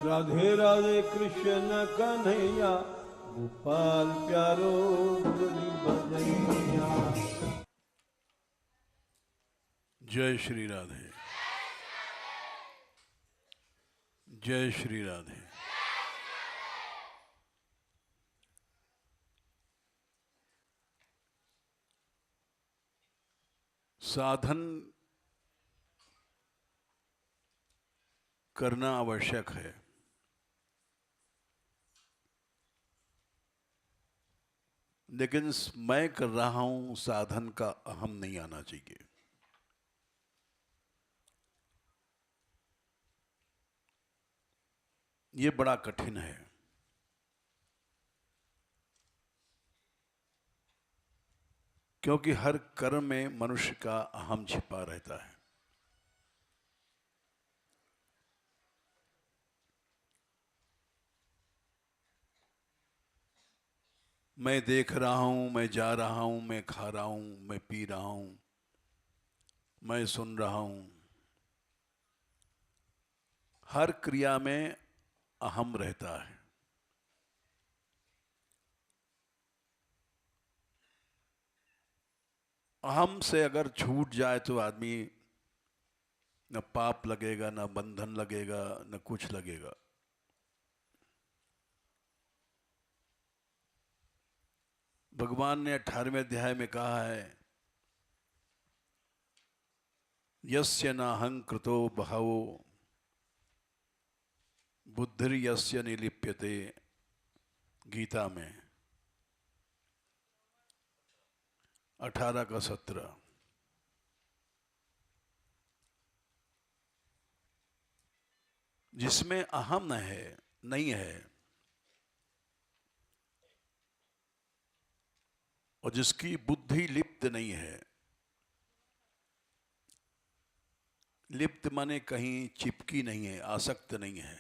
राधे राधे कृष्ण कन्हैया, गोपाल प्यारो मुरली बजैया। जय श्री राधे, जय श्री राधे। साधन करना आवश्यक है, लेकिन मैं कर रहा हूं साधन का अहम नहीं आना चाहिए। ये बड़ा कठिन है, क्योंकि हर कर्म में मनुष्य का अहम छिपा रहता है। मैं देख रहा हूं, मैं जा रहा हूं, मैं खा रहा हूं, मैं पी रहा हूं, मैं सुन रहा हूं। हर क्रिया में अहम रहता है। अहम से अगर छूट जाए तो आदमी न पाप लगेगा, न बंधन लगेगा, न कुछ लगेगा। भगवान ने 18वें अध्याय में कहा है, यस्य नाहं कृतो बहवो बुद्धिर यस्य निलिप्यते। गीता में 18 का 17। जिसमें अहम है नहीं है और जिसकी बुद्धि लिप्त नहीं है, लिप्त माने कहीं चिपकी नहीं है, आसक्त नहीं है।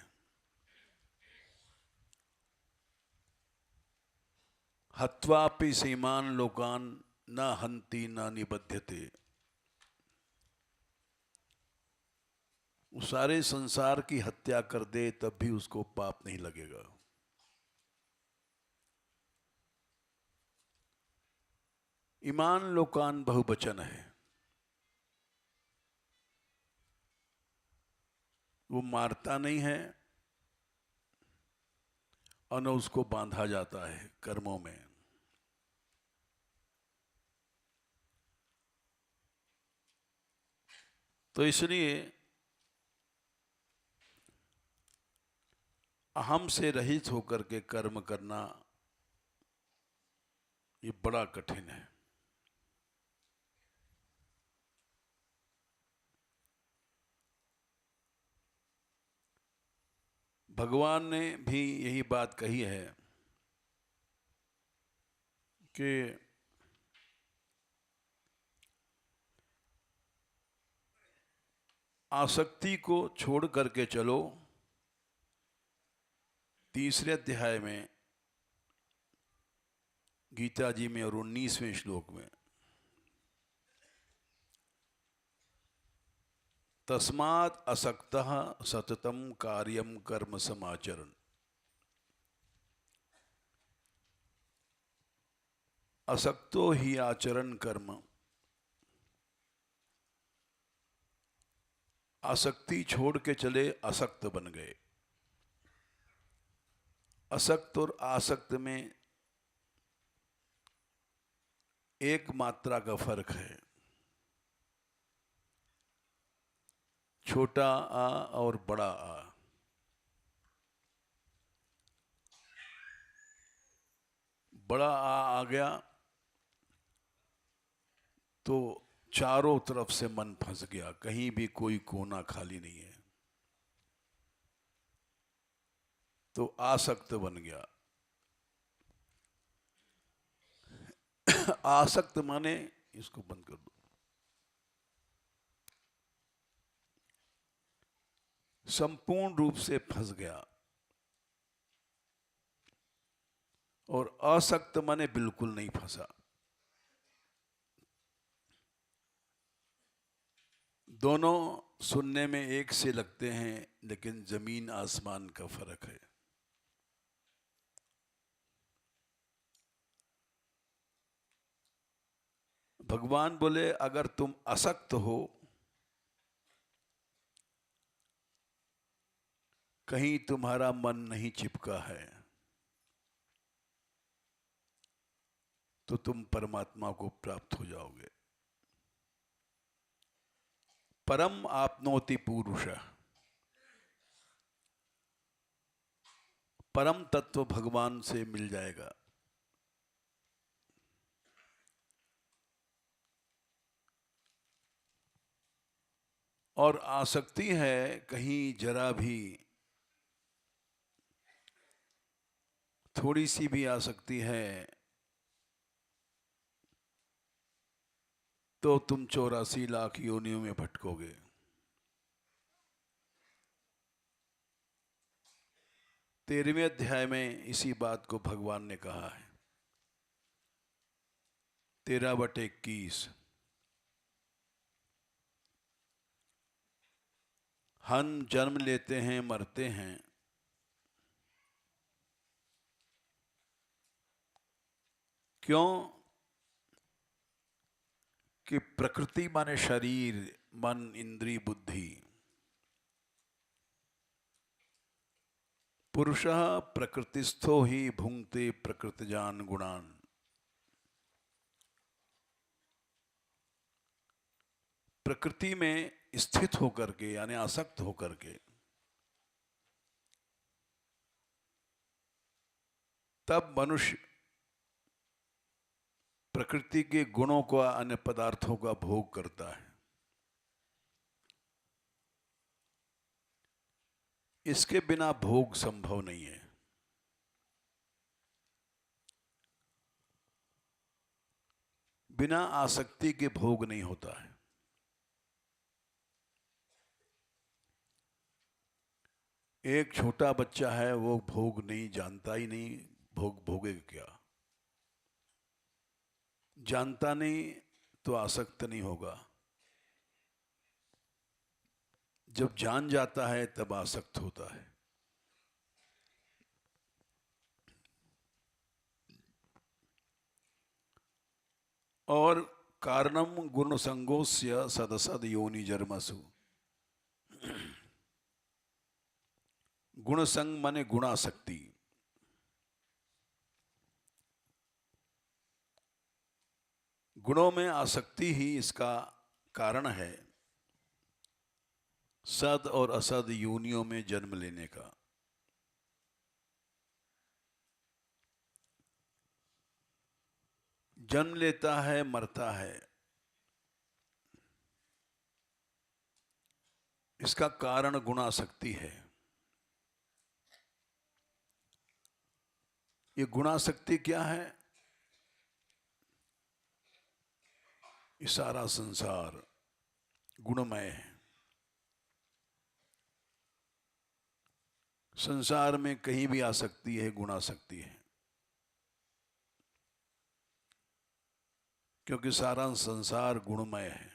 हत्वापि सीमान लोकान न हंति न निबध्यते। वो सारे संसार की हत्या कर दे तब भी उसको पाप नहीं लगेगा। ईमान लोकान बहुवचन है, वो मारता नहीं है और न उसको बांधा जाता है कर्मों में। तो इसलिए अहम से रहित होकर के कर्म करना ये बड़ा कठिन है। भगवान ने भी यही बात कही है कि आसक्ति को छोड़ करके चलो। तीसरे अध्याय में गीता जी में और 19वें श्लोक में, तस्मात् असक्तः सततम कार्यम कर्म समाचरण। असक्तो ही आचरण कर्म। आसक्ति छोड़ के चले, असक्त बन गए। असक्त और आसक्त में एक मात्रा का फर्क है, छोटा आ और बड़ा आ। बड़ा आ गया तो चारों तरफ से मन फंस गया, कहीं भी कोई कोना खाली नहीं है, तो आसक्त बन गया। आसक्त माने, इसको बंद कर दो, संपूर्ण रूप से फंस गया। और असक्त माने बिल्कुल नहीं फंसा। दोनों सुनने में एक से लगते हैं, लेकिन जमीन आसमान का फर्क है। भगवान बोले अगर तुम असक्त हो, कहीं तुम्हारा मन नहीं चिपका है, तो तुम परमात्मा को प्राप्त हो जाओगे। परम आपनोति पुरुष, परम तत्व भगवान से मिल जाएगा। और आसक्ति है कहीं जरा भी, थोड़ी सी भी आसक्ति है तो तुम 84 लाख योनियों में भटकोगे। 13वें अध्याय में इसी बात को भगवान ने कहा है, 13/21। हम जन्म लेते हैं, मरते हैं, क्यों? कि प्रकृति माने शरीर, मन, इंद्री, बुद्धि। पुरुषः प्रकृतिस्थो ही भुंक्ते प्रकृतिजान गुणान। प्रकृति में स्थित होकर के, यानी आसक्त होकर के, तब मनुष्य प्रकृति के गुणों का, अन्य पदार्थों का भोग करता है। इसके बिना भोग संभव नहीं है। बिना आसक्ति के भोग नहीं होता है। एक छोटा बच्चा है, वो भोग नहीं जानता ही नहीं, भोग भोगेगा क्या? जानता नहीं तो आसक्त नहीं होगा। जब जान जाता है तब आसक्त होता है। और कारणम गुण संगोस्य सदसद योनि जर्मसु। गुण संग माने गुणासक्ति। गुणों में आसक्ति ही इसका कारण है सद और असद योनियों में जन्म लेने का। जन्म लेता है, मरता है, इसका कारण गुणासक्ति है। ये गुणासक्ति क्या है? ये सारा संसार गुणमय है। संसार में कहीं भी आसक्ति है, गुणासक्ति है, क्योंकि सारा संसार गुणमय है।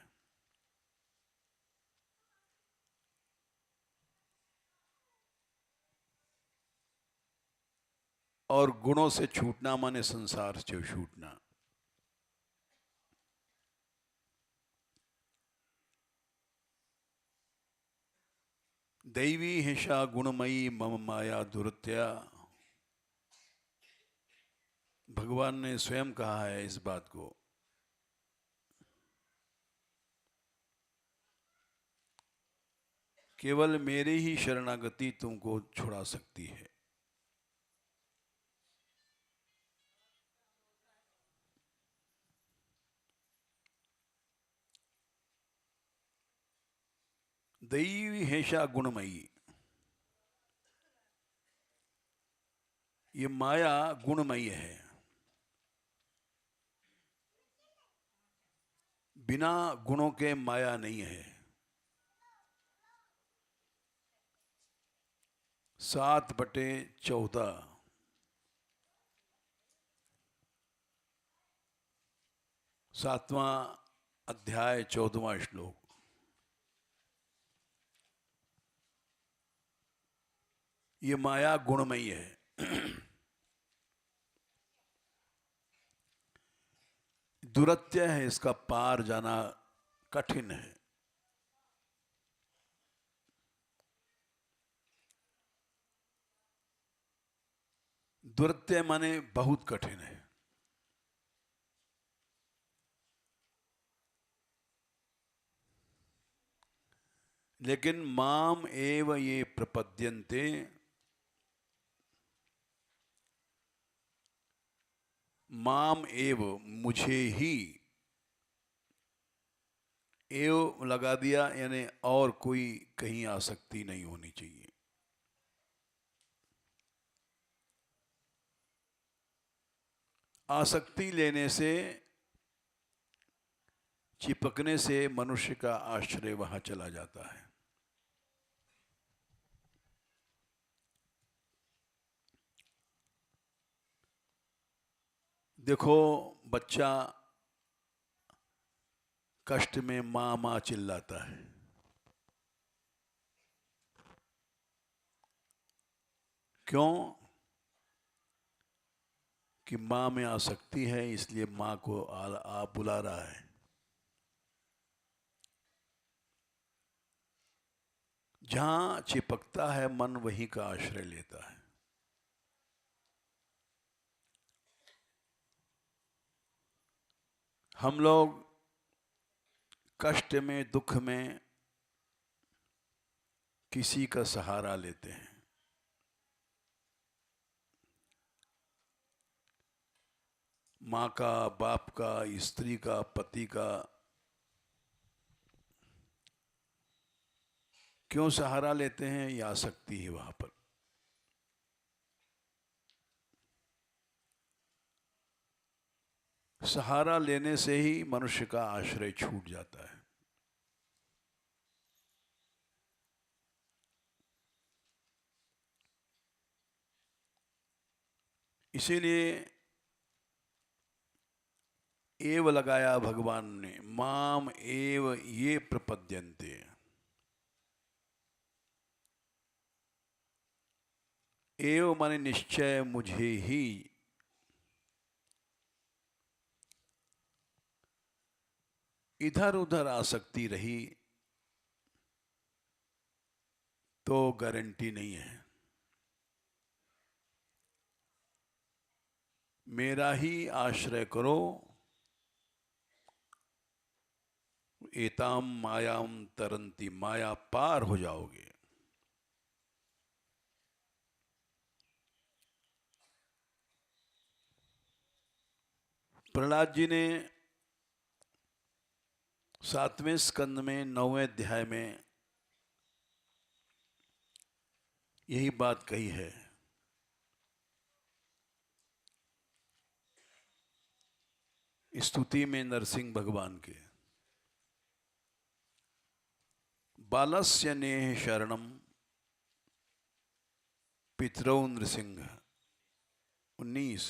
और गुणों से छूटना माने संसार से छूटना। दैवी हिंसा गुणमयी मम माया दुरत्या। भगवान ने स्वयं कहा है इस बात को। केवल मेरी ही शरणागति तुमको छुड़ा सकती है। दैवी हिंसा गुणमयी। ये माया गुणमयी है। बिना गुणों के माया नहीं है। 7/14 7वां अध्याय 14वां श्लोक। ये माया गुणमयी है। दुरत्य है, इसका पार जाना कठिन है। दुरत्य माने बहुत कठिन है। लेकिन माम एव ये प्रपद्यन्ते, माम एव मुझे ही, एव लगा दिया यानी और कोई कहीं आसक्ति नहीं होनी चाहिए। आसक्ति लेने से, चिपकने से मनुष्य का आश्रय वहां चला जाता है। देखो, बच्चा कष्ट में माँ माँ चिल्लाता है। क्यों? कि माँ में आसक्ति है, इसलिए माँ को आ बुला रहा है। जहां चिपकता है मन, वहीं का आश्रय लेता है। हम लोग कष्ट में, दुख में किसी का सहारा लेते हैं। माँ का, बाप का, स्त्री का, पति का। क्यों सहारा लेते हैं? ये आसक्ति है वहां पर। सहारा लेने से ही मनुष्य का आश्रय छूट जाता है। इसीलिए एव लगाया भगवान ने, माम एव ये प्रपद्यन्ते। एव माने निश्चय, मुझे ही। इधर उधर आसक्ति रही तो गारंटी नहीं है। मेरा ही आश्रय करो, एताम मायाम तरंती, माया पार हो जाओगे। प्रहलाद जी ने 7वें स्कंद में 9वें अध्याय में यही बात कही है। स्तुति में नरसिंह भगवान के, बालस्य नेह शरणम पितरौ नृसिंह 19,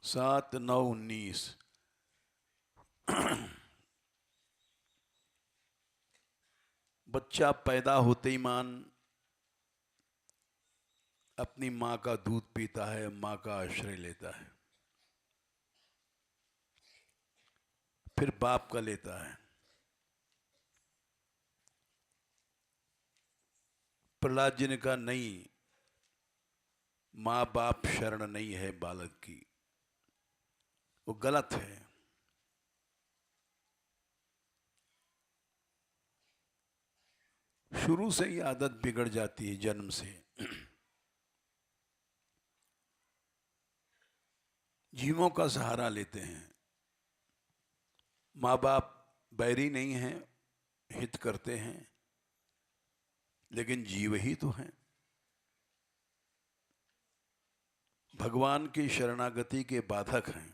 7, 9, 19। बच्चा पैदा होते ही मान अपनी माँ का दूध पीता है, माँ का आश्रय लेता है, फिर बाप का लेता है। प्रहलाद जी ने कहा नहीं, माँ बाप शरण नहीं है बालक की, वो गलत है। शुरू से ही आदत बिगड़ जाती है, जन्म से। जीवों का सहारा लेते हैं। माँ बाप बैरी नहीं हैं, हित करते हैं, लेकिन जीव ही तो हैं। भगवान की शरणागति के बाधक हैं।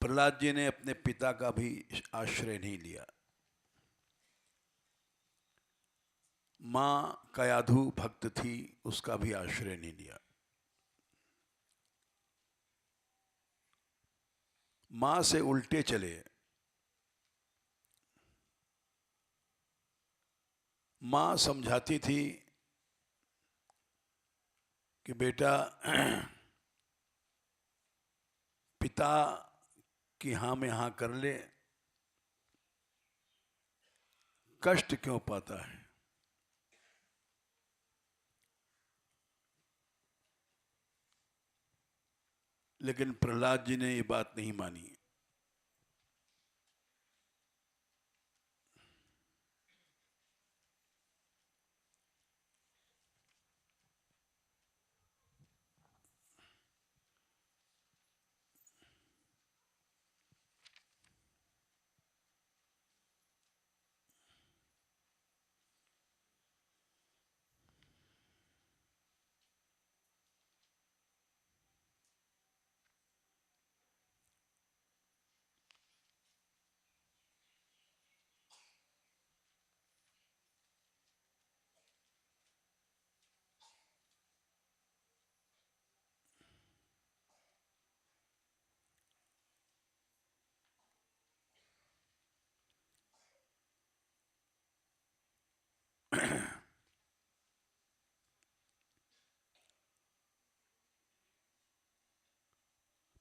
प्रहलाद जी ने अपने पिता का भी आश्रय नहीं लिया। मां कयाधु भक्त थी, उसका भी आश्रय नहीं लिया। मां से उल्टे चले, माँ समझाती थी कि बेटा पिता की हाँ में हाँ कर ले, कष्ट क्यों पाता है। लेकिन प्रहलाद जी ने ये बात नहीं मानी।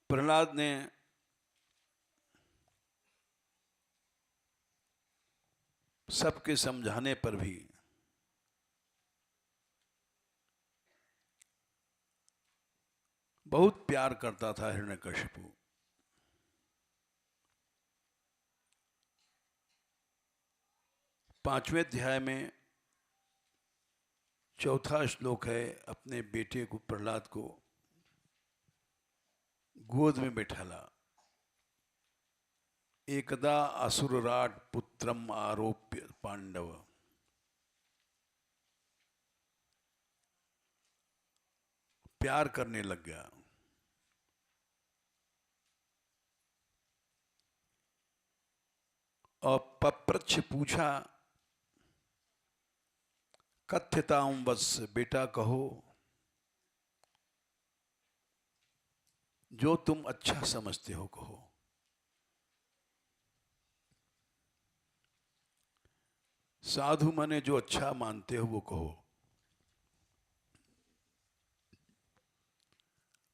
प्रहलाद ने सबके समझाने पर भी बहुत प्यार करता था हिरण्यकशिपु। पांचवें अध्याय में चौथा श्लोक है, अपने बेटे को प्रहलाद को गोद में बैठाला। एकदा असुरराट पुत्रम आरोप्य पांडव। प्यार करने लग गया। और पप्रच्छ पूछा, कथ्यताम वत्स, बेटा कहो जो तुम अच्छा समझते हो कहो। साधु माने जो अच्छा मानते हो वो कहो।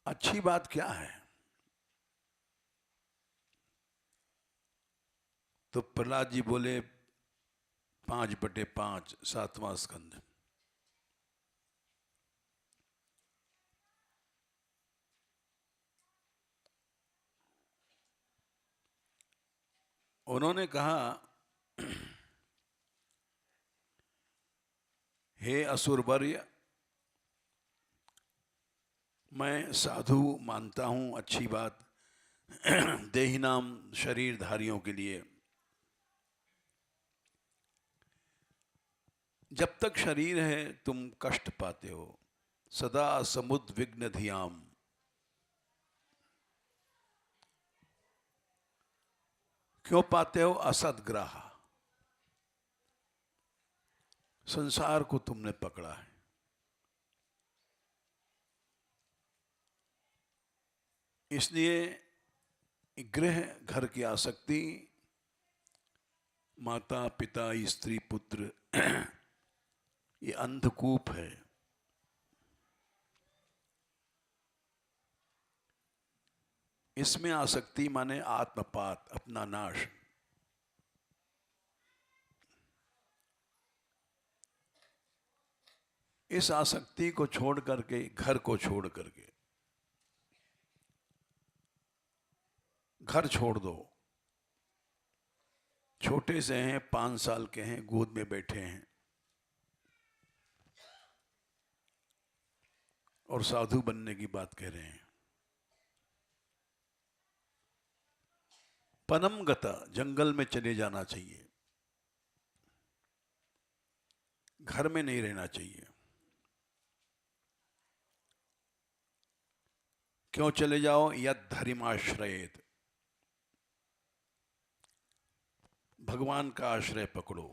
अच्छी बात क्या है? तो प्रहलाद जी बोले 5/5 7वां स्कंद। उन्होंने कहा, हे असुरवर्य, मैं साधु मानता हूं अच्छी बात देहिनाम शरीरधारियों के लिए। जब तक शरीर है तुम कष्ट पाते हो। सदा समुद्विग्न धियाम। क्यों पाते हो? असदग्राह, संसार को तुमने पकड़ा है। इसलिए गृह घर की आसक्ति, माता पिता स्त्री पुत्र ये अंधकूप है। इसमें आसक्ति माने आत्मपात, अपना नाश। इस आसक्ति को छोड़ करके, घर को छोड़ करके, घर छोड़ दो। छोटे से हैं, 5 साल के हैं, गोद में बैठे हैं और साधु बनने की बात कह रहे हैं। पनम गता, जंगल में चले जाना चाहिए, घर में नहीं रहना चाहिए। क्यों चले जाओ? यद धर्माश्रयेत, भगवान का आश्रय पकड़ो।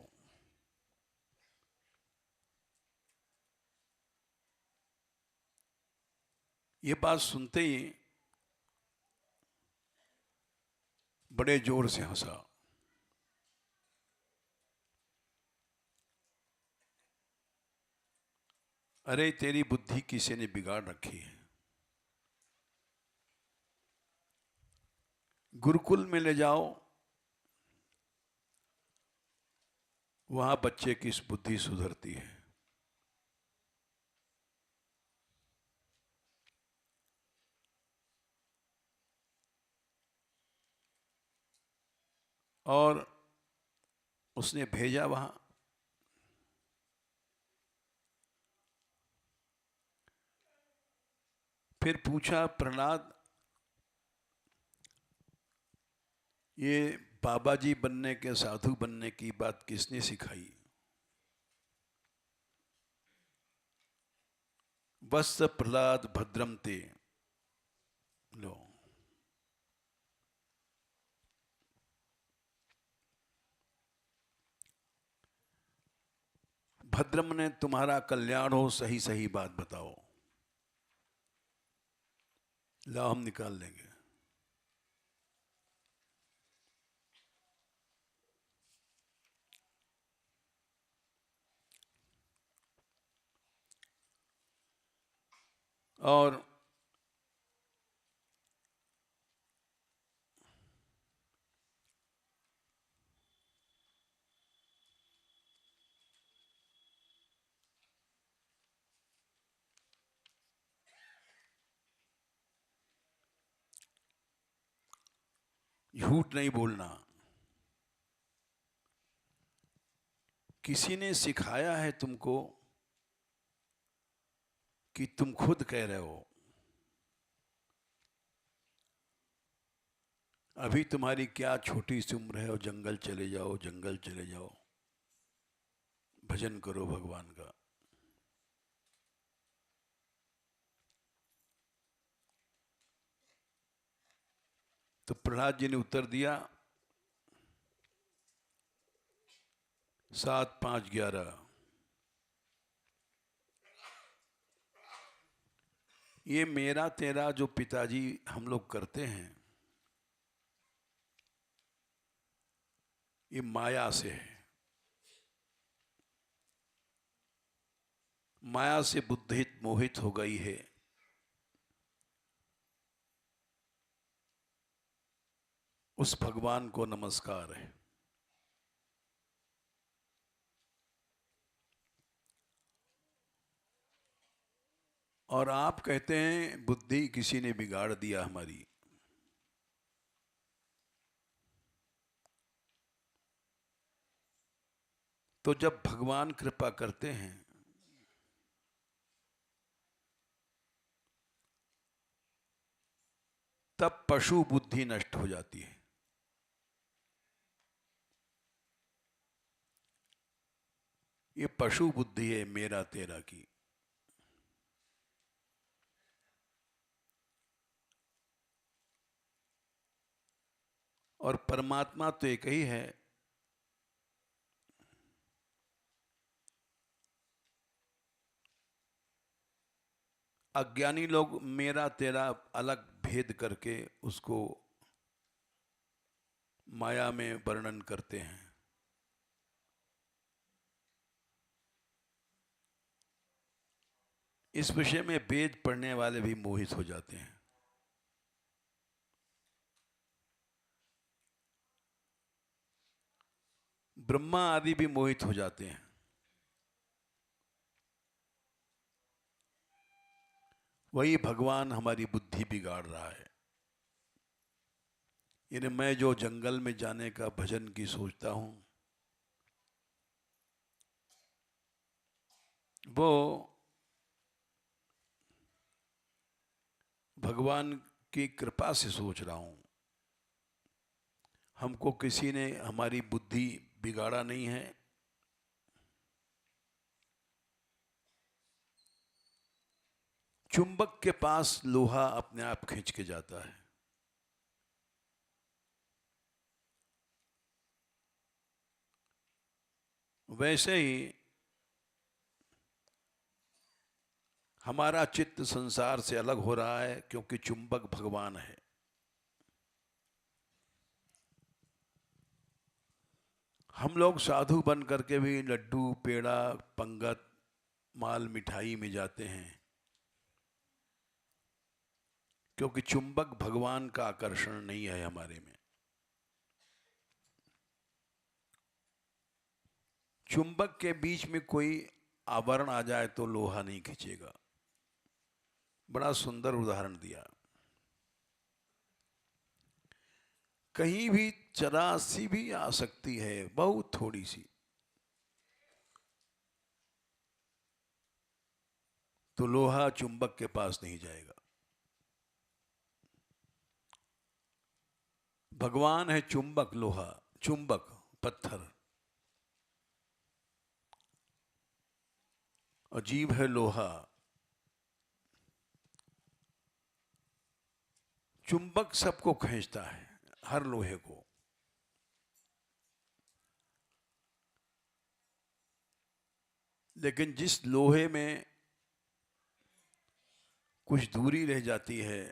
ये बात सुनते ही बड़े जोर से हंसा। अरे तेरी बुद्धि किसी ने बिगाड़ रखी है। गुरुकुल में ले जाओ, वहां बच्चे की बुद्धि सुधरती है। और उसने भेजा वहां। फिर पूछा, प्रहलाद ये बाबा जी बनने के, साधु बनने की बात किसने सिखाई? वत्स प्रहलाद भद्रम ते। लो, भद्रम ने तुम्हारा कल्याण हो, सही सही बात बताओ। लाओ हम निकाल लेंगे। और झूठ नहीं बोलना। किसी ने सिखाया है तुमको कि तुम खुद कह रहे हो? अभी तुम्हारी क्या छोटी सी उम्र है और जंगल चले जाओ, जंगल चले जाओ, भजन करो भगवान का। तो प्रहलाद जी ने उत्तर दिया, 7, 5, 11। ये मेरा तेरा जो पिताजी हम लोग करते हैं, ये माया से है। माया से बुद्धि मोहित हो गई है। उस भगवान को नमस्कार है। और आप कहते हैं बुद्धि किसी ने बिगाड़ दिया हमारी। तो जब भगवान कृपा करते हैं तब पशु बुद्धि नष्ट हो जाती है। ये पशु बुद्धि है मेरा तेरा की। और परमात्मा तो एक ही है। अज्ञानी लोग मेरा तेरा अलग भेद करके उसको माया में वर्णन करते हैं। इस विषय में वेद पढ़ने वाले भी मोहित हो जाते हैं। ब्रह्मा आदि भी मोहित हो जाते हैं। वही भगवान हमारी बुद्धि बिगाड़ रहा है। यानी मैं जो जंगल में जाने का भजन की सोचता हूं, वो भगवान की कृपा से सोच रहा हूं। हमको किसी ने हमारी बुद्धि बिगाड़ा नहीं है। चुंबक के पास लोहा अपने आप खींच के जाता है। वैसे ही हमारा चित्त संसार से अलग हो रहा है क्योंकि चुंबक भगवान है। हम लोग साधु बन करके भी लड्डू, पेड़ा, पंगत, माल मिठाई में जाते हैं, क्योंकि चुंबक भगवान का आकर्षण नहीं है हमारे में। चुंबक के बीच में कोई आवरण आ जाए तो लोहा नहीं खींचेगा। बड़ा सुंदर उदाहरण दिया। कहीं भी जरा सी भी आसक्ति है, बहुत थोड़ी सी, तो लोहा चुंबक के पास नहीं जाएगा। भगवान है चुंबक, लोहा, चुंबक पत्थर, और जीव है लोहा। चुंबक सबको खींचता है, हर लोहे को। लेकिन जिस लोहे में कुछ दूरी रह जाती है,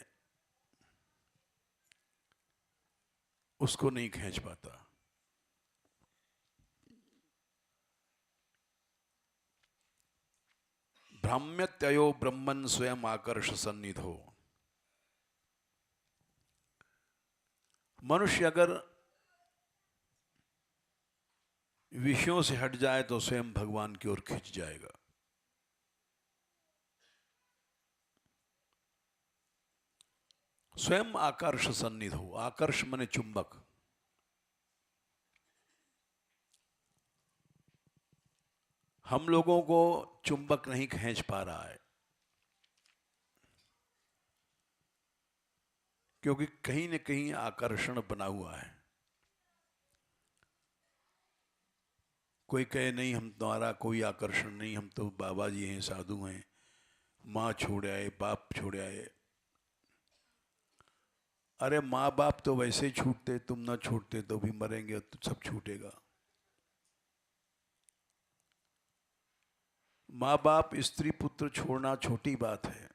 उसको नहीं खींच पाता। भ्राम्यत्ययो ब्रह्मन् स्वयं आकर्ष सन्निधो। मनुष्य अगर विषयों से हट जाए तो स्वयं भगवान की ओर खिंच जाएगा। स्वयं आकर्ष सन्निधो, आकर्ष माने चुंबक। हम लोगों को चुंबक नहीं खींच पा रहा है, क्योंकि कहीं न कहीं आकर्षण बना हुआ है। कोई कहे नहीं, हम तुम्हारा कोई आकर्षण नहीं, हम तो बाबा जी हैं, साधु हैं, माँ छोड़ आए, बाप छोड़ आए। अरे माँ बाप तो वैसे ही छूटते, तुम ना छूटते तो भी मरेंगे तो सब छूटेगा। माँ बाप, स्त्री पुत्र छोड़ना छोटी बात है।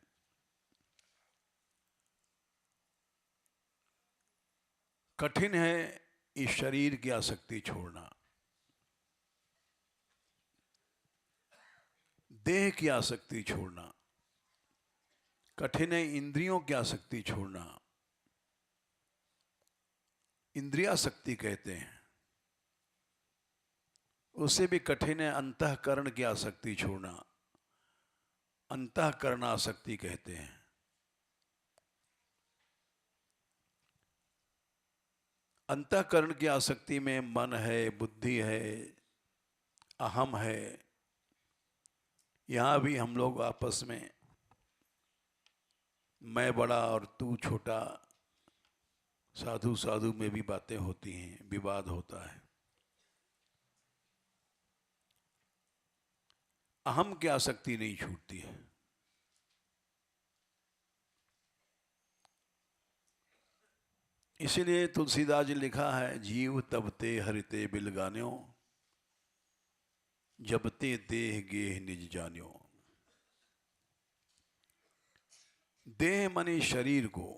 कठिन है इस शरीर की आसक्ति छोड़ना, देह की आसक्ति छोड़ना। कठिन है इंद्रियों की आसक्ति छोड़ना, इंद्रियासक्ति कहते हैं। उससे भी कठिन है अंतःकरण की आसक्ति छोड़ना, अंतःकरण आसक्ति कहते हैं। अंतःकरण की आसक्ति में मन है, बुद्धि है, अहम है। यहां भी हम लोग आपस में मैं बड़ा और तू छोटा, साधु साधु में भी बातें होती हैं, विवाद होता है। अहम की आसक्ति नहीं छूटती है। इसीलिए तुलसीदास जी लिखा है, जीव तबते हरिते बिल गान्यो, जबते देह गेह निज जान्यो। देह माने शरीर को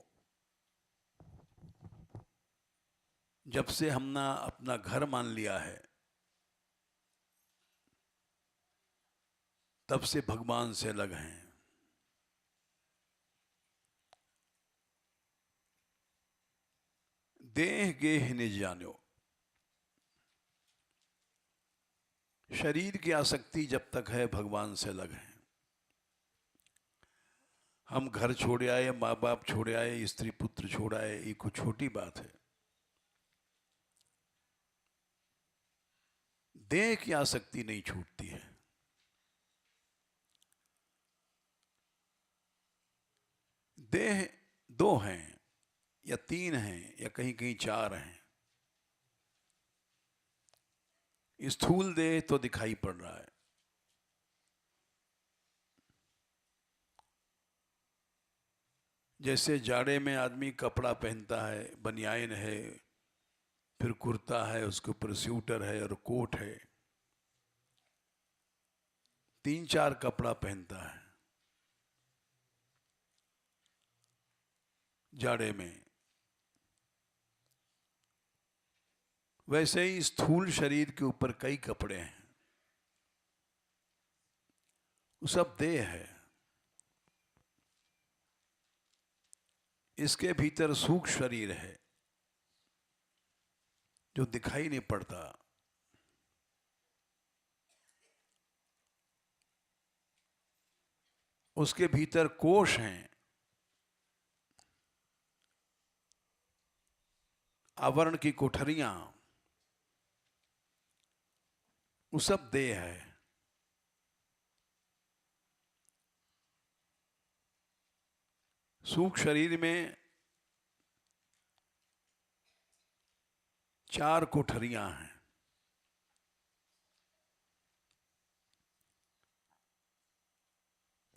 जब से हमने अपना घर मान लिया है, तब से भगवान से अलग हैं। देह गेह निज जान्यो। शरीर की आसक्ति जब तक है, भगवान से अलग है। हम घर छोड़ आए, माँ बाप छोड़ आए, स्त्री पुत्र छोड़ आए, ये कुछ छोटी बात है। देह की आसक्ति नहीं छूटती है। देह दो हैं या तीन हैं या कहीं कहीं चार हैं। स्थूल देह तो दिखाई पड़ रहा है, जैसे जाड़े में आदमी कपड़ा पहनता है, बनियान है, फिर कुर्ता है, उसके ऊपर स्वेटर है और कोट है, तीन चार कपड़ा पहनता है जाड़े में। वैसे ही स्थूल शरीर के ऊपर कई कपड़े हैं। वो सब देह है। इसके भीतर सूक्ष्म शरीर है जो दिखाई नहीं पड़ता। उसके भीतर कोश हैं, आवरण की कोठरियां, वो सब देह है। सूक्ष्म शरीर में 4 कोठरियां हैं।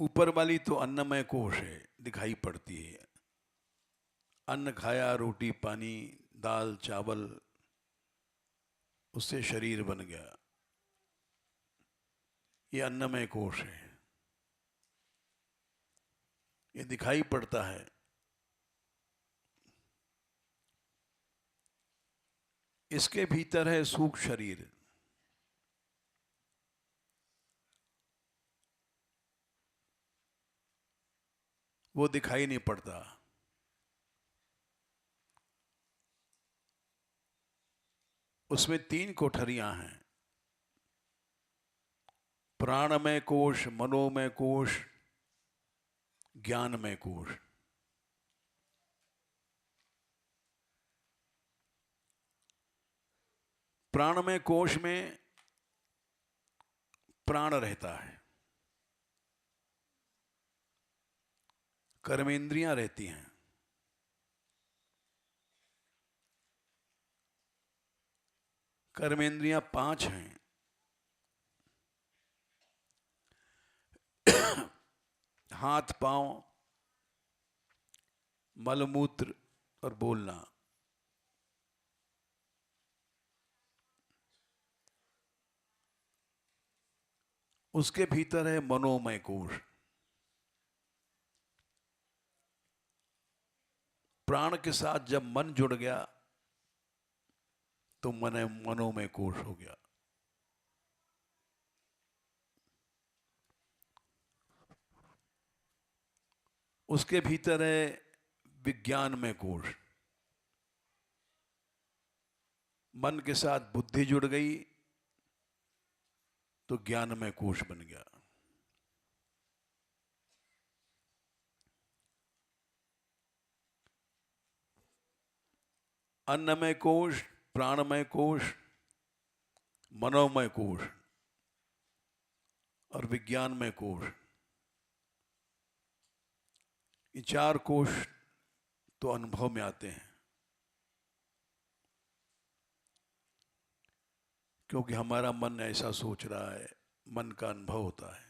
ऊपर वाली तो अन्नमय कोश है, दिखाई पड़ती है। अन्न खाया, रोटी पानी दाल चावल, उससे शरीर बन गया, ये अन्नमय कोश है, ये दिखाई पड़ता है। इसके भीतर है सूक्ष्म शरीर। वो दिखाई नहीं पड़ता। उसमें 3 कोठरियां हैं, प्राणमय कोश, मनोमय कोश, ज्ञानमय कोश। प्राणमय कोश में प्राण रहता है, कर्मेंद्रियां रहती हैं। कर्मेंद्रियां 5 हैं। हाथ पांव, मलमूत्र और बोलना। उसके भीतर है मनोमय कोश। प्राण के साथ जब मन जुड़ गया तो मनोमय कोश हो गया। उसके भीतर है विज्ञानमय कोश। मन के साथ बुद्धि जुड़ गई तो ज्ञानमय कोश बन गया। अन्नमय कोश, प्राणमय कोश, मनोमय कोश और विज्ञानमय कोश, ये 4 कोश तो अनुभव में आते हैं, क्योंकि हमारा मन ऐसा सोच रहा है, मन का अनुभव होता है।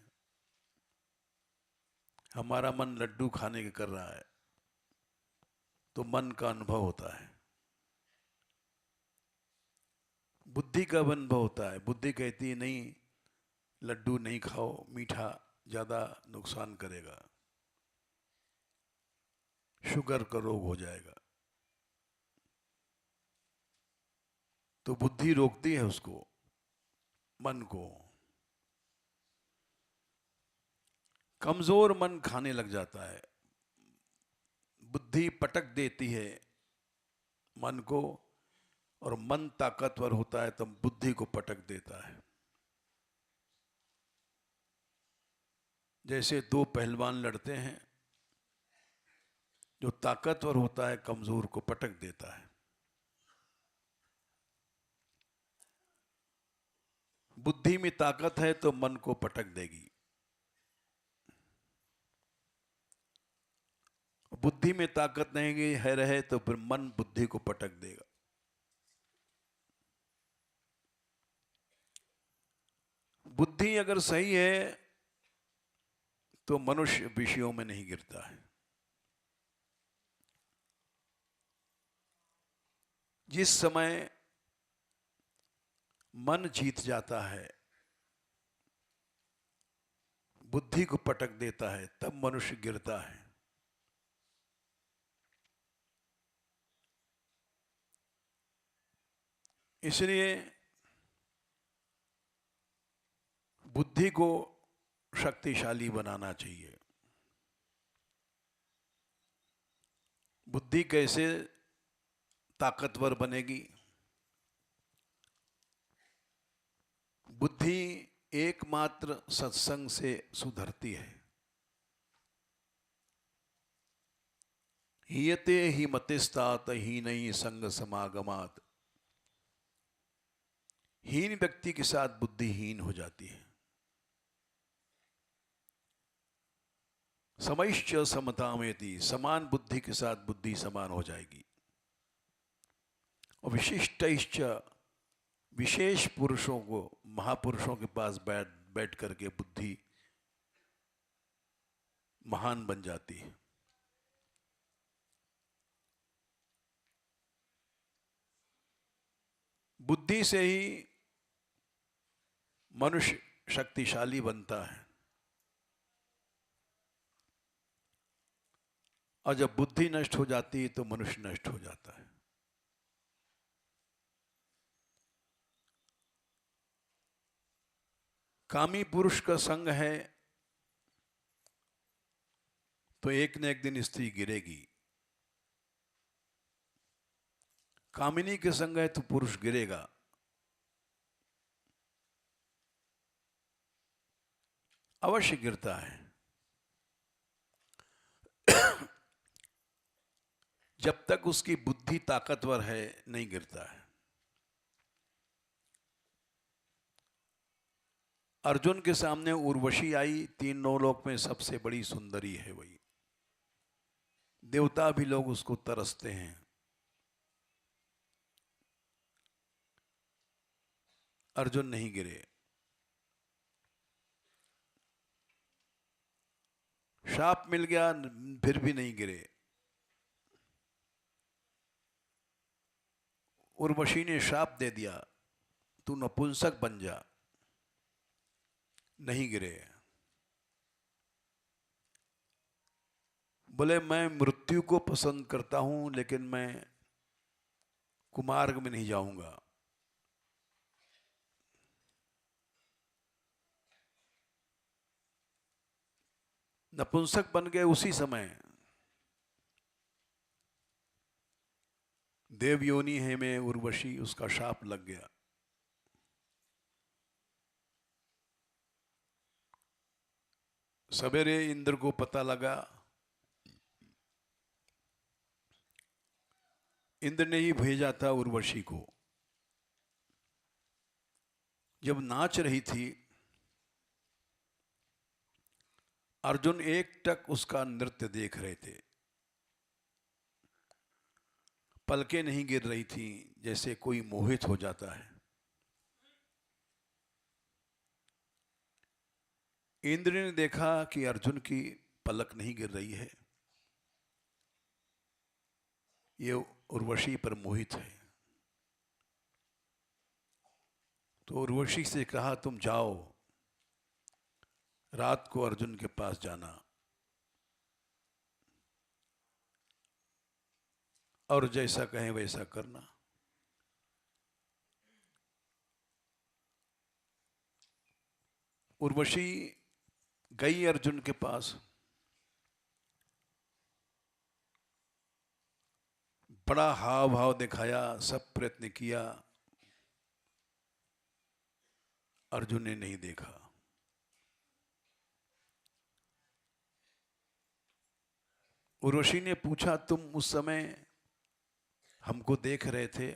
हमारा मन लड्डू खाने के कर रहा है तो मन का अनुभव होता है। बुद्धि का अनुभव होता है। बुद्धि कहती है नहीं, लड्डू नहीं खाओ, मीठा ज्यादा नुकसान करेगा, शुगर का रोग हो जाएगा। तो बुद्धि रोकती है उसको, मन को। कमजोर मन खाने लग जाता है। बुद्धि पटक देती है मन को, और मन ताकतवर होता है तो बुद्धि को पटक देता है। जैसे 2 पहलवान लड़ते हैं, जो ताकतवर होता है कमजोर को पटक देता है। बुद्धि में ताकत है तो मन को पटक देगी। बुद्धि में ताकत नहीं है रहे तो फिर मन बुद्धि को पटक देगा। बुद्धि अगर सही है तो मनुष्य विषयों में नहीं गिरता है। जिस समय मन जीत जाता है, बुद्धि को पटक देता है, तब मनुष्य गिरता है। इसलिए बुद्धि को शक्तिशाली बनाना चाहिए। बुद्धि कैसे ताकतवर बनेगी? बुद्धि एकमात्र सत्संग से सुधरती है। हीयते ही मतिस्तात हीनई संग समागमात। हीन व्यक्ति के साथ बुद्धि हीन हो जाती है। समैश्च समतामेति, समान बुद्धि के साथ बुद्धि समान हो जाएगी। और विशिष्टैश्च, विशेष पुरुषों को, महापुरुषों के पास बैठ करके बुद्धि महान बन जाती है। बुद्धि से ही मनुष्य शक्तिशाली बनता है। और जब बुद्धि नष्ट हो जाती है तो मनुष्य नष्ट हो जाता है। कामी पुरुष का संग है तो एक न एक दिन स्त्री गिरेगी। कामिनी के संग है तो पुरुष गिरेगा। अवश्य गिरता है। जब तक उसकी बुद्धि ताकतवर है नहीं गिरता है। अर्जुन के सामने उर्वशी आई, 3 नौलोक में सबसे बड़ी सुंदरी है वही। देवता भी लोग उसको तरसते हैं। अर्जुन नहीं गिरे। शाप मिल गया फिर भी नहीं गिरे। उर्वशी ने शाप दे दिया, तू नपुंसक बन जा, नहीं गिरे। बोले मैं मृत्यु को पसंद करता हूं लेकिन मैं कुमार्ग में नहीं जाऊंगा। नपुंसक बन गए उसी समय। देव योनि है में उर्वशी, उसका शाप लग गया। सवेरे इंद्र को पता लगा। इंद्र ने ही भेजा था उर्वशी को। जब नाच रही थी, अर्जुन एकटक उसका नृत्य देख रहे थे। पलकें नहीं गिर रही थी, जैसे कोई मोहित हो जाता है। इंद्र ने देखा कि अर्जुन की पलक नहीं गिर रही है, ये उर्वशी पर मोहित है। तो उर्वशी से कहा तुम जाओ, रात को अर्जुन के पास जाना और जैसा कहें वैसा करना। उर्वशी गई अर्जुन के पास। बड़ा हाव भाव दिखाया, सब प्रयत्न किया, अर्जुन ने नहीं देखा। उर्वशी ने पूछा तुम उस समय हमको देख रहे थे?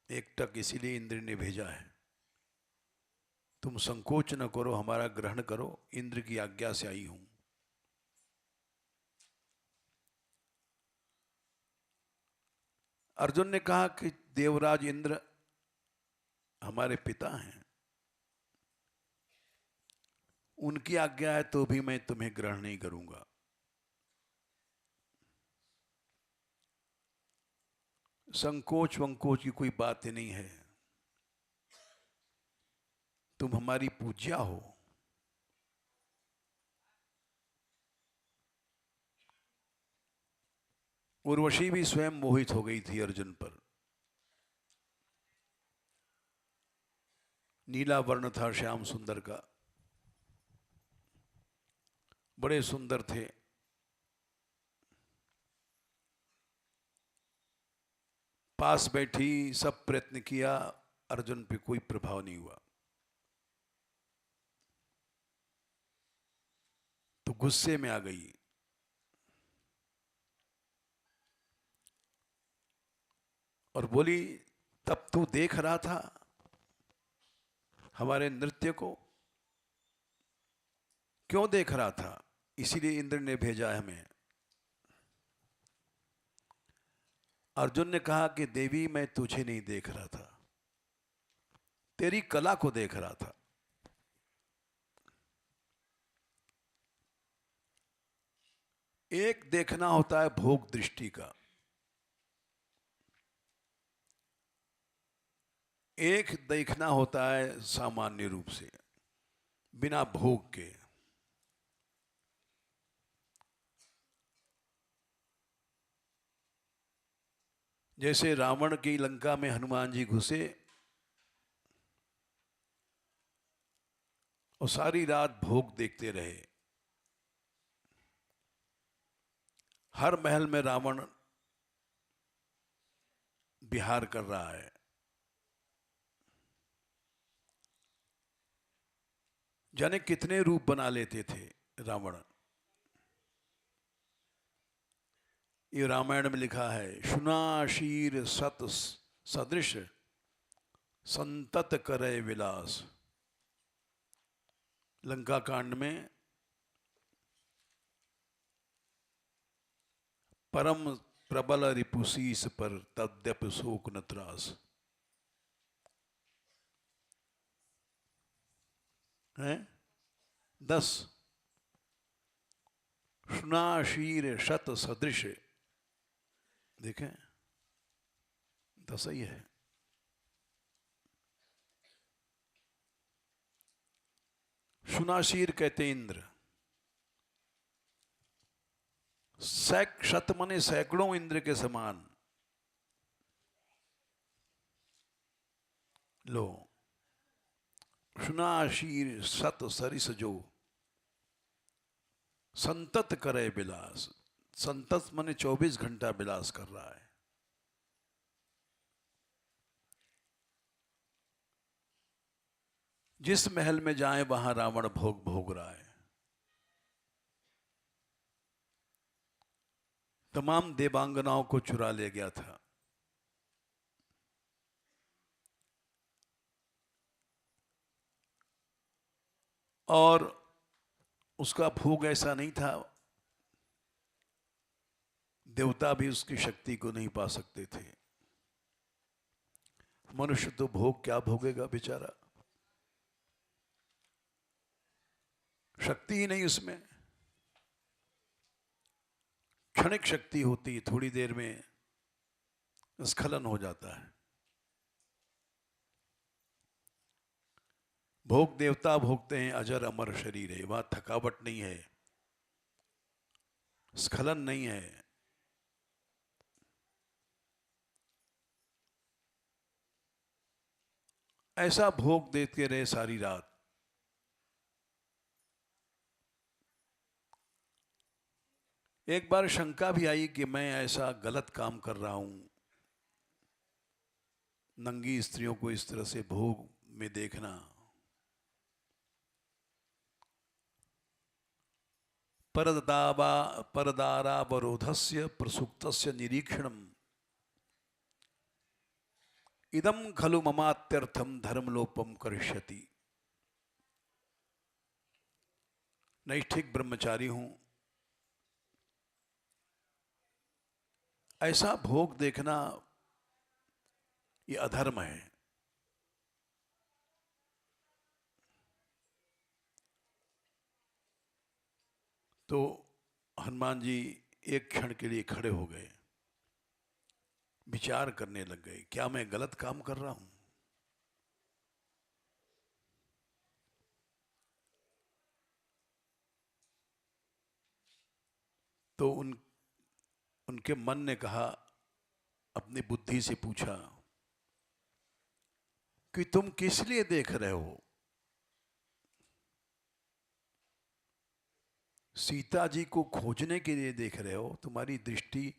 एकटक इसीलिए इंद्र ने भेजा है। तुम संकोच न करो, हमारा ग्रहण करो, इंद्र की आज्ञा से आई हूं। अर्जुन ने कहा कि देवराज इंद्र हमारे पिता हैं, उनकी आज्ञा है तो भी मैं तुम्हें ग्रहण नहीं करूंगा। संकोच वंकोच की कोई बात ही नहीं है, तुम हमारी पूज्या हो। उर्वशी भी स्वयं मोहित हो गई थी अर्जुन पर। नीला वर्ण था श्याम सुंदर का। बड़े सुंदर थे। पास बैठी, सब प्रयत्न किया, अर्जुन पे कोई प्रभाव नहीं हुआ। तो गुस्से में आ गई। और बोली, तब तू देख रहा था हमारे नृत्य को? क्यों देख रहा था? इसीलिए इंद्र ने भेजा हमें। अर्जुन ने कहा कि देवी, मैं तुझे नहीं देख रहा था, तेरी कला को देख रहा था। एक देखना होता है भोग दृष्टि का, एक देखना होता है सामान्य रूप से, बिना भोग के। जैसे रावण की लंका में हनुमान जी घुसे और सारी रात भोग देखते रहे। हर महल में रावण विहार कर रहा है। जाने कितने रूप बना लेते थे रावण। ये रामायण में लिखा है, शुनाशीर सत सदृश संतत करे विलास। लंका कांड में परम प्रबल रिपुशीस पर तद्यप शोक न त्रास है। 10 शुनाशीर शत सदृश, देखें 10 ही है। शुनाशीर कहते इंद्र। शत मने सैकड़ों इंद्र के समान। लो, शुनाशीर सत सरिस जो संतत करे विलास। संतत मने 24 घंटा विलास कर रहा है। जिस महल में जाए वहां रावण भोग भोग रहा है। तमाम देवांगनाओं को चुरा ले गया था। और उसका भोग ऐसा नहीं था, देवता भी उसकी शक्ति को नहीं पा सकते थे। मनुष्य तो भोग क्या भोगेगा बेचारा, शक्ति ही नहीं उसमें। क्षणिक शक्ति होती है, थोड़ी देर में स्खलन हो जाता है। भोग देवता भोगते हैं, अजर अमर शरीर है, वहां थकावट नहीं है, स्खलन नहीं है। ऐसा भोग देते रहे सारी रात। एक बार शंका भी आई कि मैं ऐसा गलत काम कर रहा हूं, नंगी स्त्रियों को इस तरह से भोग में देखना। परदारावरोधस्य प्रसुप्तस्य निरीक्षणम् इदम खलु ममात्यर्थम धर्मलोपम करिष्यति। नैष्ठिक ब्रह्मचारी हूं, ऐसा भोग देखना ये अधर्म है। तो हनुमान जी एक क्षण के लिए खड़े हो गए, विचार करने लग गए, क्या मैं गलत काम कर रहा हूं? तो उनके मन ने कहा, अपनी बुद्धि से पूछा कि तुम किस लिए देख रहे हो? सीता जी को खोजने के लिए देख रहे हो, तुम्हारी दृष्टि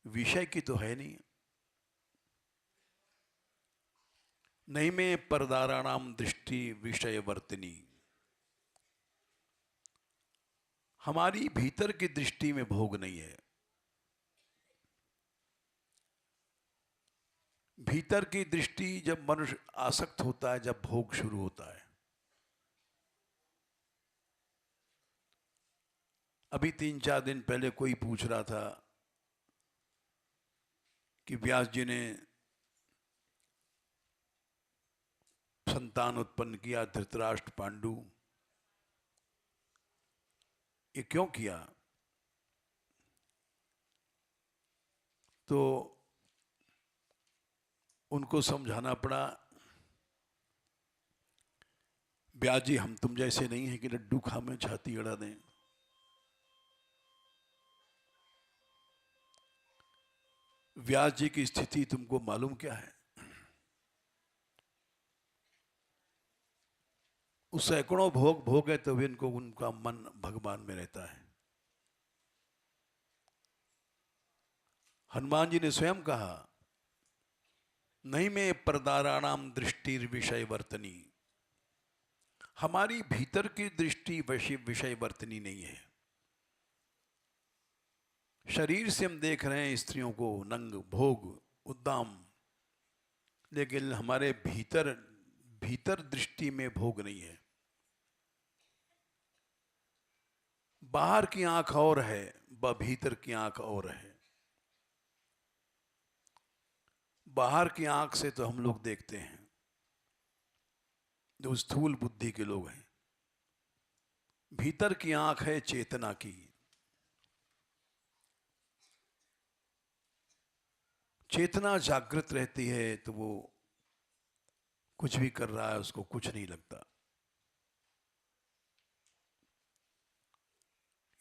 विषय की तो है नहीं। नहीं में परदाराणाम दृष्टि विषय वर्तनी, हमारी भीतर की दृष्टि में भोग नहीं है। भीतर की दृष्टि जब मनुष्य आसक्त होता है, जब भोग शुरू होता है। अभी 3-4 दिन पहले कोई पूछ रहा था कि व्यास जी ने संतान उत्पन्न किया, धृतराष्ट्र पांडु, ये क्यों किया? तो उनको समझाना पड़ा, व्यास जी हम तुम जैसे नहीं हैं कि लड्डू खा में छाती अड़ा दें। व्यास जी की स्थिति तुमको मालूम क्या है? उस सैकड़ों भोग भोगे तो भी इनको उनका मन भगवान में रहता है। हनुमान जी ने स्वयं कहा, नहीं में परदाराणाम दृष्टि विषय वर्तनी, हमारी भीतर की दृष्टि विषय वर्तनी नहीं है। शरीर से हम देख रहे हैं स्त्रियों को, नंग, भोग, उद्दाम, लेकिन हमारे भीतर भीतर दृष्टि में भोग नहीं है। बाहर की आंख और है, भीतर की आंख और है। बाहर की आंख से तो हम लोग देखते हैं, जो स्थूल बुद्धि के लोग हैं। भीतर की आंख है चेतना की। चेतना जागृत रहती है तो वो कुछ भी कर रहा है उसको कुछ नहीं लगता।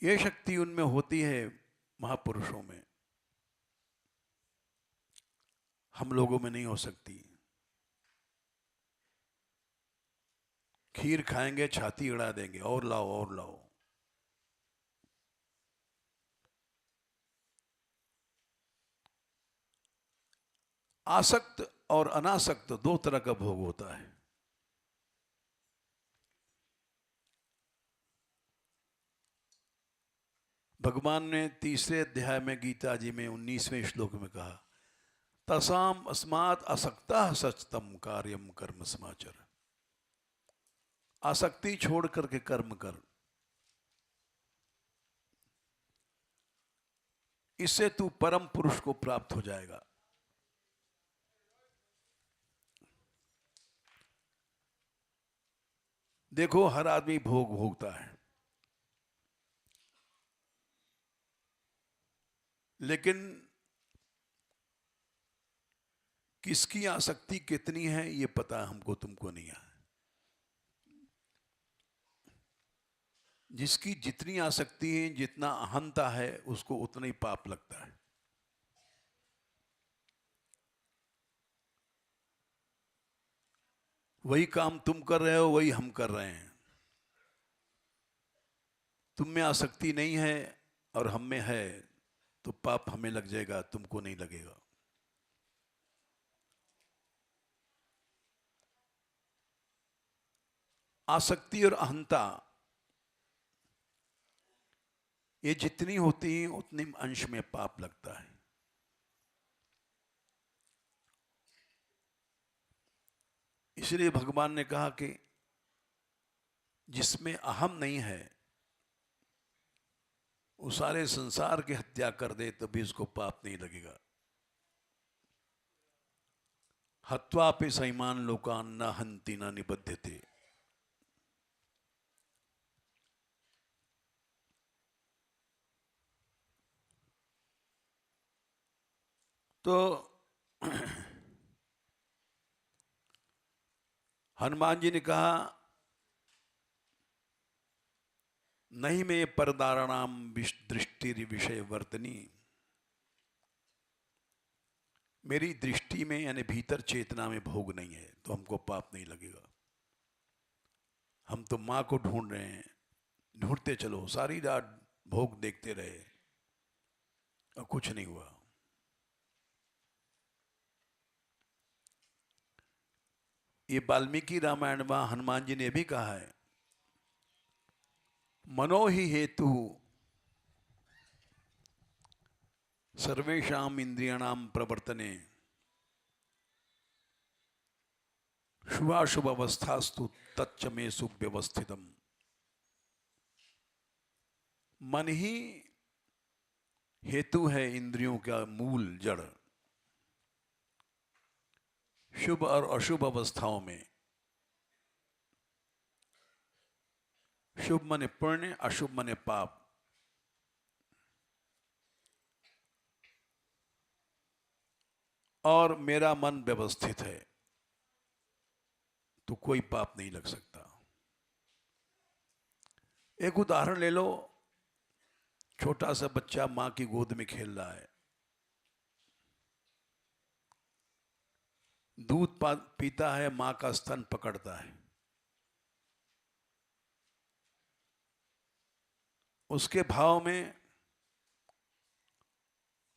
ये शक्ति उनमें होती है, महापुरुषों में, हम लोगों में नहीं हो सकती। खीर खाएंगे छाती अड़ा देंगे, और लाओ और लाओ। आसक्त और अनासक्त दो तरह का भोग होता है। भगवान ने 3रे अध्याय में गीता जी में 19वें श्लोक में कहा, तसाम अस्मात् असक्ता सचतम कार्यम कर्म समाचर। आसक्ति छोड़ करके कर्म कर, इससे तू परम पुरुष को प्राप्त हो जाएगा। देखो हर आदमी भोग भोगता है, लेकिन किसकी आसक्ति कितनी है ये पता हमको तुमको नहीं है। जिसकी जितनी आसक्ति है, जितना अहंता है, उसको उतना ही पाप लगता है। वही काम तुम कर रहे हो, वही हम कर रहे हैं। तुम में आसक्ति नहीं है और हम में है, तो पाप हमें लग जाएगा, तुमको नहीं लगेगा। आसक्ति और अहंता ये जितनी होती है उतने अंश में पाप लगता है। इसलिए भगवान ने कहा कि जिसमें अहम नहीं है वो सारे संसार की हत्या कर दे तभी उसको पाप नहीं लगेगा। हत्वापि सैमान लोकान न हंति न निबध्यते। तो हनुमान जी ने कहा, नहीं में परदाराणाम दृष्टि विषय वर्तनी, मेरी दृष्टि में यानी भीतर चेतना में भोग नहीं है तो हमको पाप नहीं लगेगा। हम तो मां को ढूंढ रहे हैं, ढूंढते चलो, सारी रात भोग देखते रहे और कुछ नहीं हुआ। ये वाल्मीकि रामायण में हनुमान जी ने भी कहा है, मनो ही हेतु सर्वेषाम इंद्रियाणाम प्रवर्तने शुभाशुभ अवस्थास्तु तच्च में सुव्यवस्थितम। मन ही हेतु है इंद्रियों का मूल जड़। शुभ और अशुभ अवस्थाओं में, शुभ माने पुण्य, अशुभ माने पाप, और मेरा मन व्यवस्थित है तो कोई पाप नहीं लग सकता। एक उदाहरण ले लो, छोटा सा बच्चा मां की गोद में खेल रहा है, दूध पीता है, मां का स्तन पकड़ता है। उसके भाव में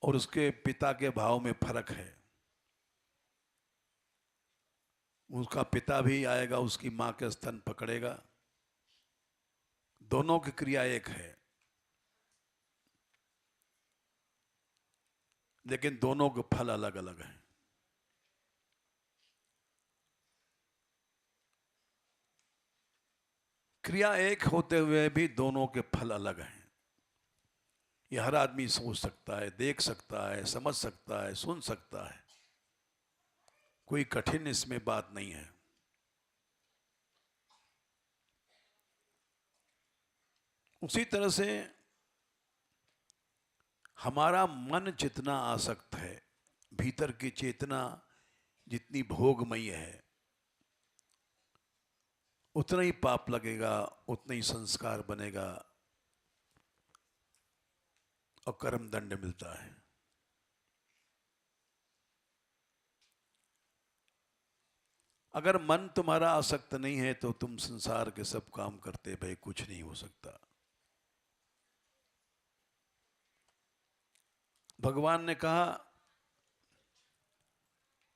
और उसके पिता के भाव में फर्क है। उसका पिता भी आएगा, उसकी मां के स्तन पकड़ेगा, दोनों की क्रिया एक है, लेकिन दोनों के फल अलग अलग हैं। क्रिया एक होते हुए भी दोनों के फल अलग हैं। यह हर आदमी सोच सकता है, देख सकता है, समझ सकता है, सुन सकता है, कोई कठिन इसमें बात नहीं है। उसी तरह से हमारा मन जितना आसक्त है, भीतर की चेतना जितनी भोगमयी है, उतना ही पाप लगेगा, उतना ही संस्कार बनेगा और कर्म दंड मिलता है। अगर मन तुम्हारा आसक्त नहीं है तो तुम संसार के सब काम करते भाई कुछ नहीं हो सकता। भगवान ने कहा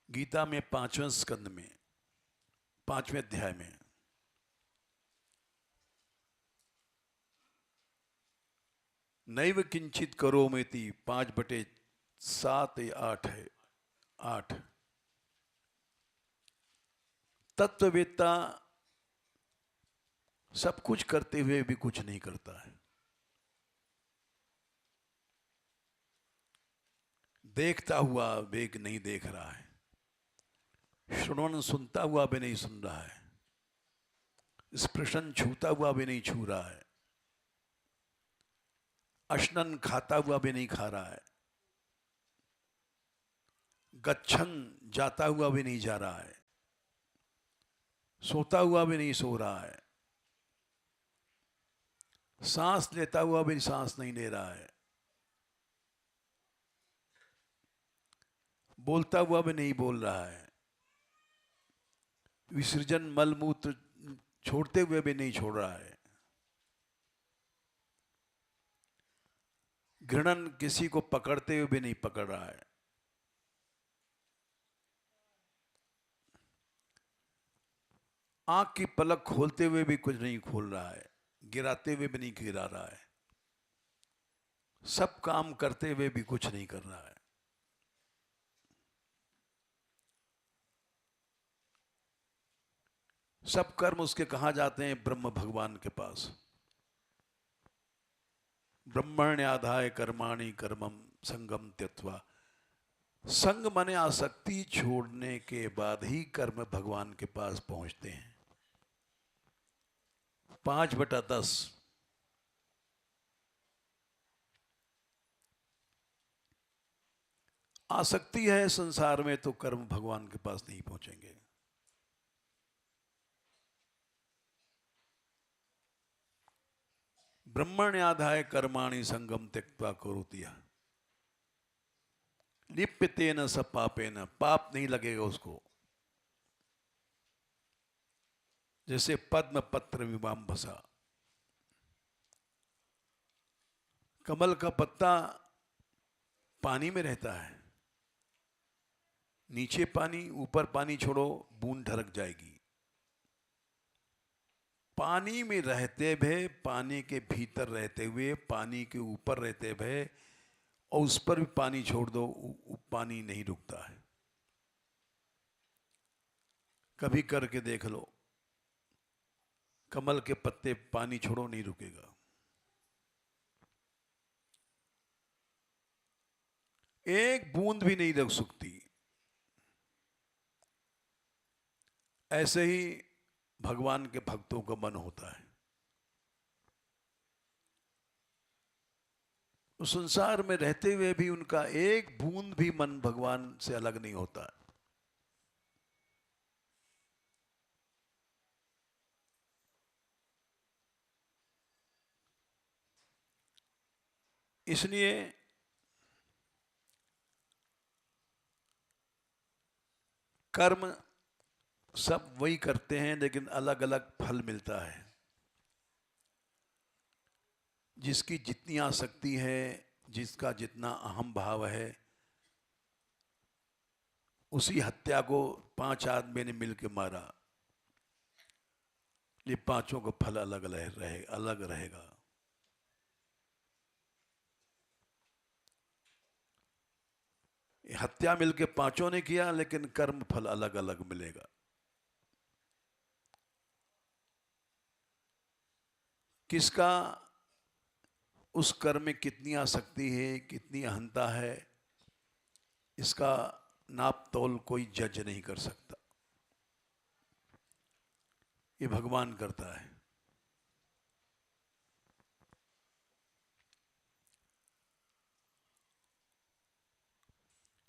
गीता में 5वें स्कंद में 5वें अध्याय में, नैव किंचित करोमीति 5/7 या 8 है, 8। तत्ववेत्ता सब कुछ करते हुए भी कुछ नहीं करता है, देखता हुआ भी नहीं देख रहा है, श्रवण सुनता हुआ भी नहीं सुन रहा है, स्पर्शन छूता हुआ भी नहीं छू रहा है, अश्नन खाता हुआ भी नहीं खा रहा है, गच्छन जाता हुआ भी नहीं जा रहा है, सोता हुआ भी नहीं सो रहा है, सांस लेता हुआ भी सांस नहीं ले रहा है, बोलता हुआ भी नहीं बोल रहा है, विसर्जन मल मूत्र छोड़ते हुए भी नहीं छोड़ रहा है, घृणन किसी को पकड़ते हुए भी नहीं पकड़ रहा है, आंख की पलक खोलते हुए भी कुछ नहीं खोल रहा है, गिराते हुए भी नहीं गिरा रहा है, सब काम करते हुए भी कुछ नहीं कर रहा है। सब कर्म उसके कहां जाते हैं? ब्रह्म भगवान के पास। ब्रह्मण्याधाय कर्माणि कर्मम संगम त्यक्त्वा। संग माने आसक्ति छोड़ने के बाद ही कर्म भगवान के पास पहुंचते हैं। 5/10। आसक्ति है संसार में तो कर्म भगवान के पास नहीं पहुंचेंगे। ब्रह्मण्याधाय कर्माणि संगम त्यक्त्वा करोति यः। लिप्यतेन स पापेन। पाप नहीं लगेगा उसको। जैसे पद्म पत्र विवाम्भसा, कमल का पत्ता पानी में रहता है, नीचे पानी ऊपर पानी छोड़ो बूंद ढरक जाएगी। पानी में रहते हुए, पानी के भीतर रहते हुए, पानी के ऊपर रहते हुए और उस पर भी पानी छोड़ दो, पानी नहीं रुकता है। कभी करके देख लो, कमल के पत्ते पानी छोड़ो नहीं रुकेगा। एक बूंद भी नहीं रुक सकती। ऐसे ही भगवान के भक्तों का मन होता है। उस संसार में रहते हुए भी उनका एक बूंद भी मन भगवान से अलग नहीं होता है। इसलिए कर्म सब वही करते हैं, लेकिन अलग अलग फल मिलता है। जिसकी जितनी आसक्ति है, जिसका जितना अहम भाव है, उसी हत्या को 5 आदमी ने मिलकर मारा। ये पांचों का फल अलग अलग रहेगा। हत्या मिलके पांचों ने किया, लेकिन कर्म फल अलग अलग मिलेगा। किसका उस कर्म में कितनी आसक्ति है, कितनी अहंता है, इसका नाप तोल कोई जज नहीं कर सकता। ये भगवान करता है।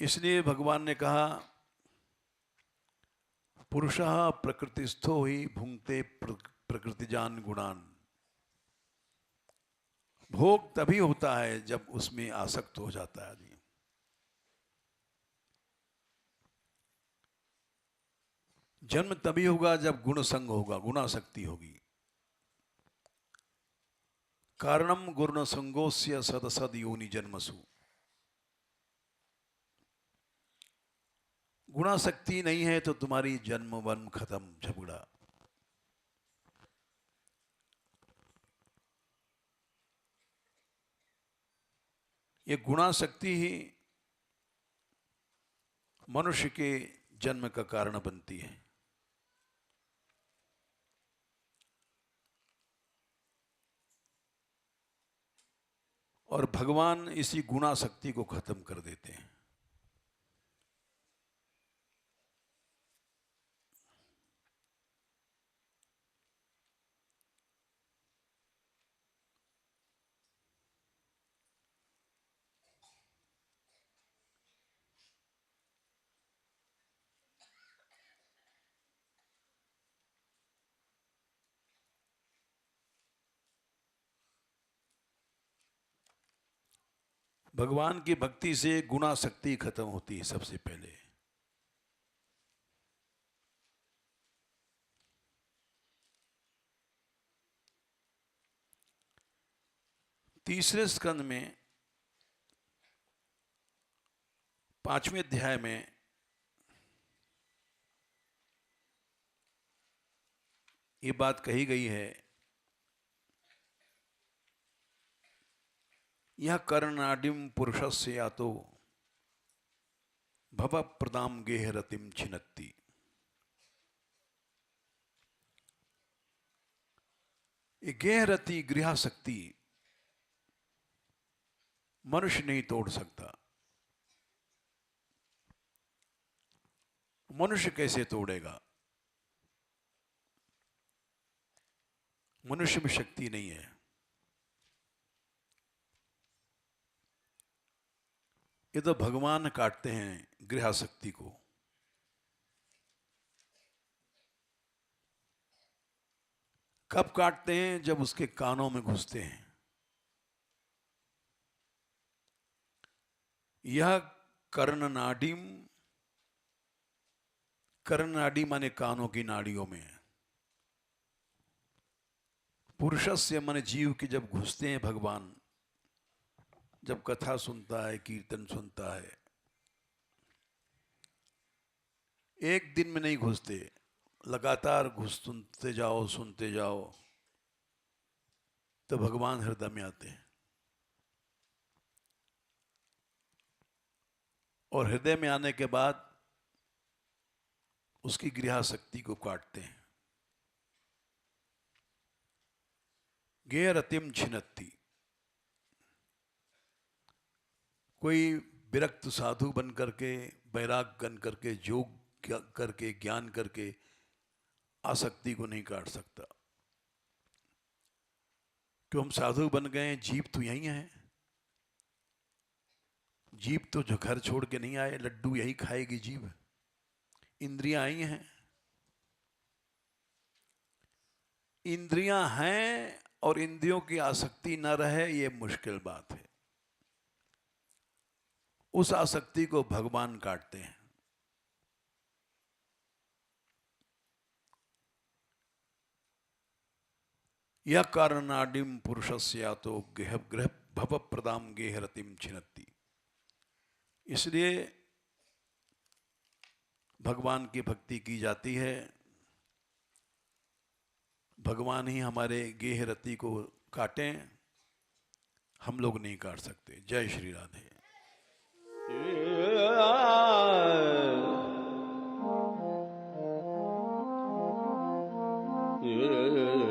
इसलिए भगवान ने कहा, पुरुषः प्रकृतिस्थो ही भुंक्ते प्रकृतिजान गुणान। भोग तभी होता है जब उसमें आसक्त हो जाता है आदमी। जन्म तभी होगा जब गुण संग होगा, गुणासक्ति होगी। कारणम गुण संगोस्य सदसद योनि जन्मसु। गुणासक्ति नहीं है तो तुम्हारी जन्म वन खत्म, झगड़ा। ये गुणासक्ति ही मनुष्य के जन्म का कारण बनती है। और भगवान इसी गुणासक्ति को खत्म कर देते हैं। भगवान की भक्ति से गुणासक्ति खत्म होती है सबसे पहले। तीसरे स्कंद में 5वें अध्याय में ये बात कही गई है, यह कर्णाडिम पुरुषस्य यातो भव प्रदाम गेहरतिम छिनत्ति। ये गेहरति गृहासक्ति मनुष्य नहीं तोड़ सकता। मनुष्य कैसे तोड़ेगा? मनुष्य में शक्ति नहीं है। ये तो भगवान काटते हैं गृहासक्ति को। कब काटते हैं? जब उसके कानों में घुसते हैं। यह कर्णनाडीम, कर्णनाडी माने कानों की नाड़ियों में। पुरुषस्य माने जीव के जब घुसते हैं भगवान, जब कथा सुनता है, कीर्तन सुनता है, एक दिन में नहीं घुसते, लगातार सुनते जाओ तो भगवान हृदय में आते हैं। और हृदय में आने के बाद उसकी गृहासक्ति को काटते हैं। गेहरतिम छिनत्ती, कोई विरक्त साधु बन करके, बैराग बन करके, योग करके, ज्ञान करके आसक्ति को नहीं काट सकता। क्यों हम साधु बन गए, जीव तो यही है। जीव तो जो घर छोड़ के नहीं आए, लड्डू यही खाएगी जीव। इंद्रियां आई हैं, इंद्रियां हैं और इंद्रियों की आसक्ति न रहे, ये मुश्किल बात है। उस आसक्ति को भगवान काटते हैं। यह कारणाडिम पुरुषस्य तो ग्रह भव प्रदाम गेहरतिम छिनत्ती। इसलिए भगवान की भक्ति की जाती है। भगवान ही हमारे गेहरती को काटें, हम लोग नहीं काट सकते। जय श्री राधे। Yeah.